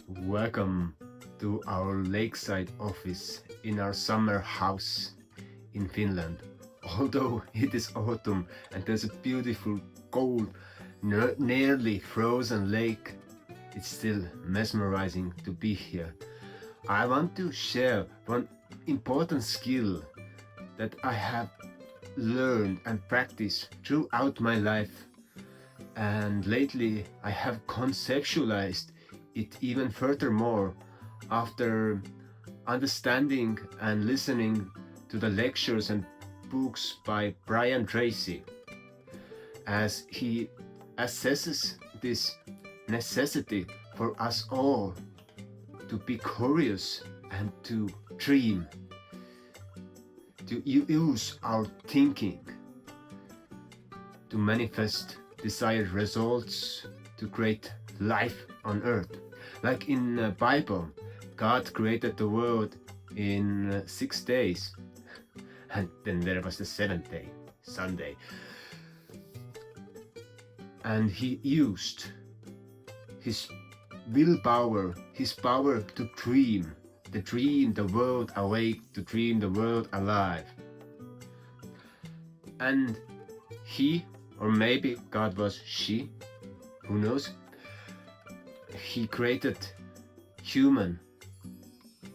Welcome to our lakeside office in our summer house in Finland. Although it is autumn and there's a beautiful, cold, nearly frozen lake, it's still mesmerizing to be here. I want to share one important skill that I have learned and practiced throughout my life, and lately I have conceptualized it even furthermore after understanding and listening to the lectures and books by Brian Tracy, as he assesses this necessity for us all to be curious and to dream, to use our thinking to manifest desired results, to create life on earth. Like in the Bible, God created the world in 6 days, and then there was the seventh day, Sunday. And he used his willpower, his power to dream the world awake, to dream the world alive. And he, or maybe God was she, who knows, he created human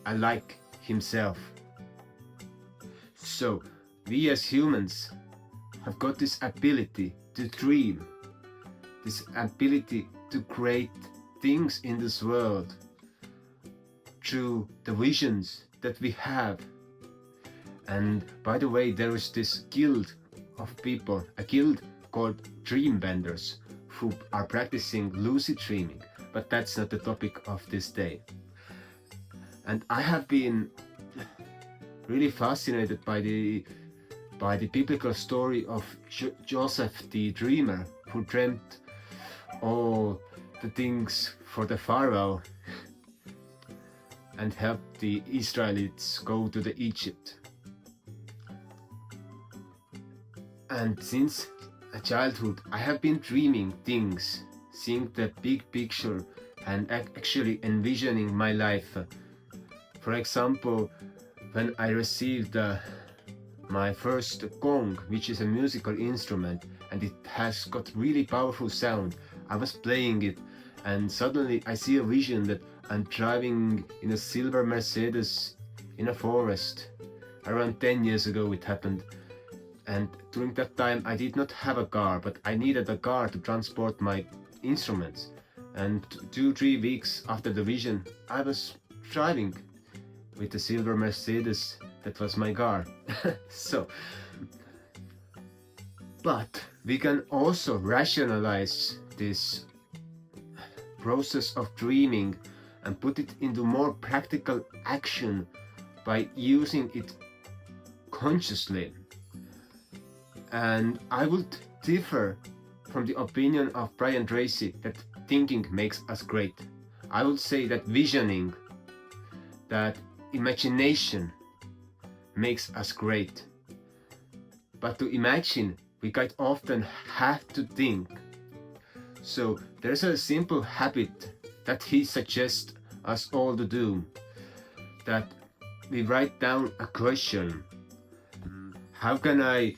alike himself. So we as humans have got this ability to dream, this ability to create things in this world through the visions that we have. And by the way, there is this guild of people, a guild called Dream Benders, who are practicing lucid dreaming, but that's not the topic of this day. And I have been really fascinated by the biblical story of Joseph the dreamer, who dreamt all the things for the Pharaoh and helped the Israelites go to the Egypt. And since childhood, I have been dreaming things, seeing the big picture and actually envisioning my life. For example, when I received my first gong, which is a musical instrument, and it has got really powerful sound, I was playing it, and suddenly I see a vision that I'm driving in a silver Mercedes in a forest. Around 10 years ago it happened. And during that time I did not have a car, but I needed a car to transport my instruments. And 2-3 weeks after the vision, I was driving with the silver Mercedes. That was my car. So, but we can also rationalize this process of dreaming and put it into more practical action by using it consciously. And I would differ from the opinion of Brian Tracy that thinking makes us great. I would say that visioning, that imagination makes us great. But to imagine, we quite often have to think. So there's a simple habit that he suggests us all to do, that we write down a question. How can I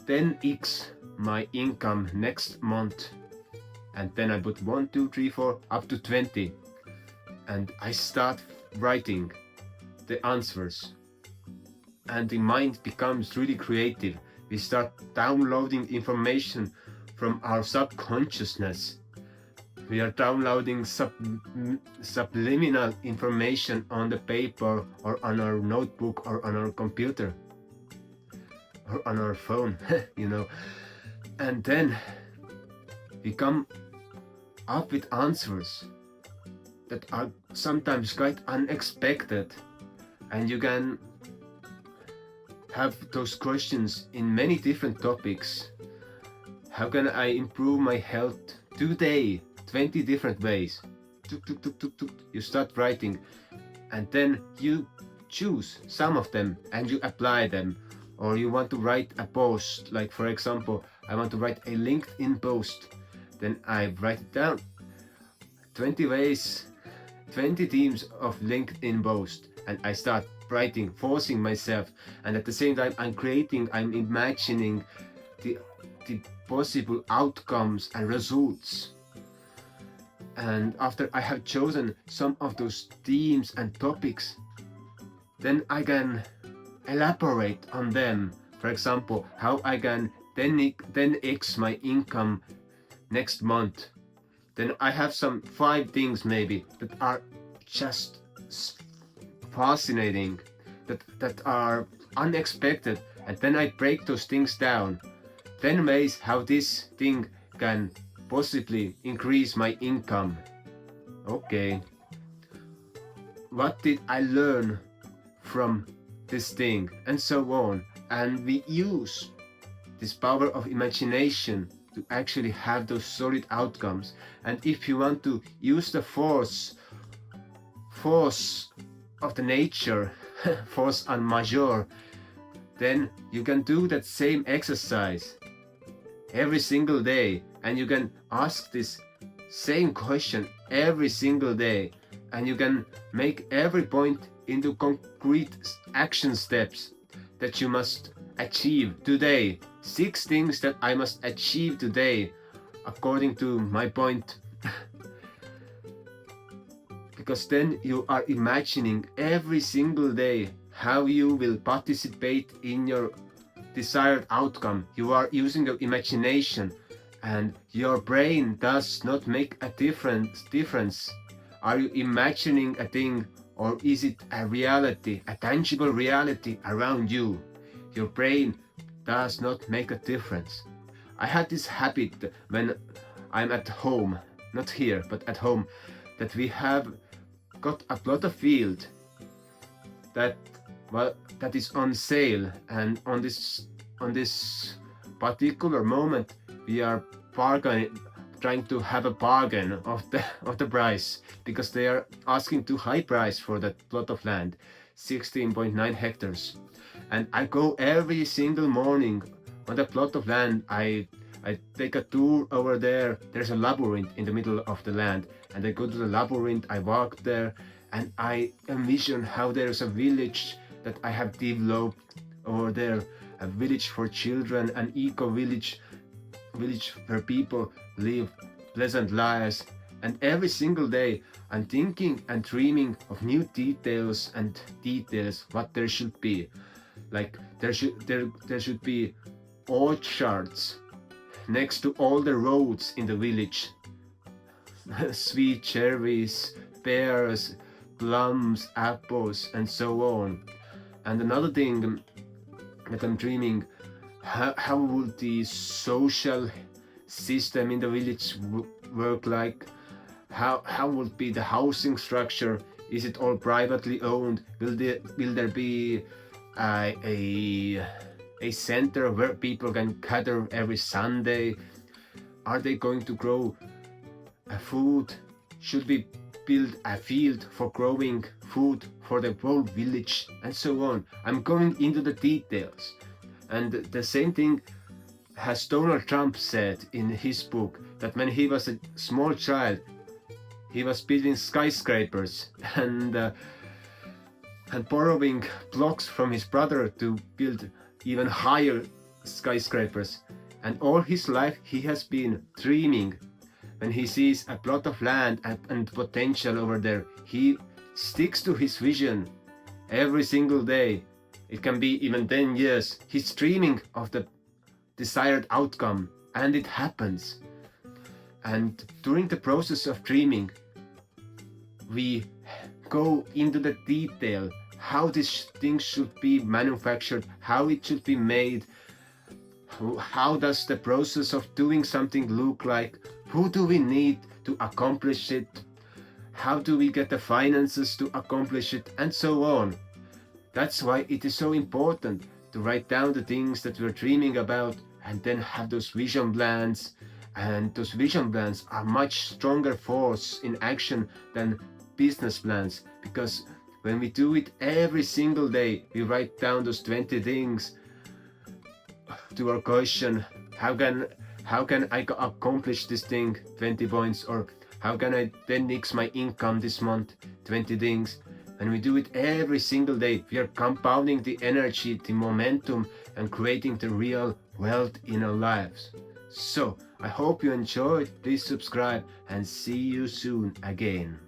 10x my income next month? And then I put 1, 2, 3, 4 up to 20, and I start writing the answers, and the mind becomes really creative. We start downloading information from our subconsciousness. We are downloading subliminal information on the paper or on our notebook or on our computer or on our phone, you know. And then we come up with answers that are sometimes quite unexpected, and you can have those questions in many different topics. How can I improve my health today? 20 different ways. Tuk, tuk, tuk, tuk, tuk. You start writing, and then you choose some of them and you apply them. Or you want to write a post, like for example, I want to write a LinkedIn post. Then I write it down. 20 ways, 20 themes of LinkedIn post, and I start writing, forcing myself, and at the same time I'm imagining the possible outcomes and results. And after I have chosen some of those themes and topics, then I can elaborate on them. For example, how I can 10x my income next month. Then I have some 5 things maybe that are just fascinating, that are unexpected, and then I break those things down. 10 ways how this thing can possibly increase my income. Okay, what did I learn from this thing, and so on. And we use this power of imagination to actually have those solid outcomes. And if you want to use the force of the nature, force en majeure, then you can do that same exercise every single day, and you can ask this same question every single day, and you can make every point into concrete action steps that you must achieve today. 6 things that I must achieve today according to my point. Because then you are imagining every single day how you will participate in your desired outcome. You are using your imagination, and your brain does not make a difference. Are you imagining a thing, or is it a reality, a tangible reality around you? Your brain does not make a difference. I had this habit when I'm at home, not here, but at home, that we have got a plot of field that is on sale, and on this particular moment we are trying to have a bargain of the price, because they are asking too high price for that plot of land, 16.9 hectares. And I go every single morning on the plot of land. I take a tour over there. There's a labyrinth in the middle of the land, and I go to the labyrinth. I walk there, and I envision how there's a village that I have developed over there, a village for children, an eco village where people live pleasant lives. And every single day I'm thinking and dreaming of new details what there should be. Like there should be orchards next to all the roads in the village. Sweet cherries, pears, plums, apples, and so on. And another thing that I'm dreaming, how would the social system in the village work like? How would be the housing structure? Is it all privately owned? Will there be a center where people can gather every Sunday? Are they going to grow food? Should we build a field for growing food for the whole village, and so on? I'm going into the details. And the same thing has Donald Trump said in his book, that when he was a small child, he was building skyscrapers and borrowing blocks from his brother to build even higher skyscrapers. And all his life he has been dreaming. When he sees a plot of land and potential over there, he sticks to his vision every single day. It can be even 10 years. He's dreaming of the desired outcome, and it happens. And during the process of dreaming, we go into the detail, how this thing should be manufactured, how it should be made, how does the process of doing something look like, who do we need to accomplish it, how do we get the finances to accomplish it, and so on. That's why it is so important to write down the things that we're dreaming about, and then have those vision plans. And those vision plans are much stronger force in action than business plans, because when we do it every single day, we write down those 20 things to our question, how can I accomplish this thing, 20 points, or How can I 10x my income this month? 20 things. When we do it every single day, we are compounding the energy, the momentum, and creating the real wealth in our lives. So, I hope you enjoyed. Please subscribe and see you soon again.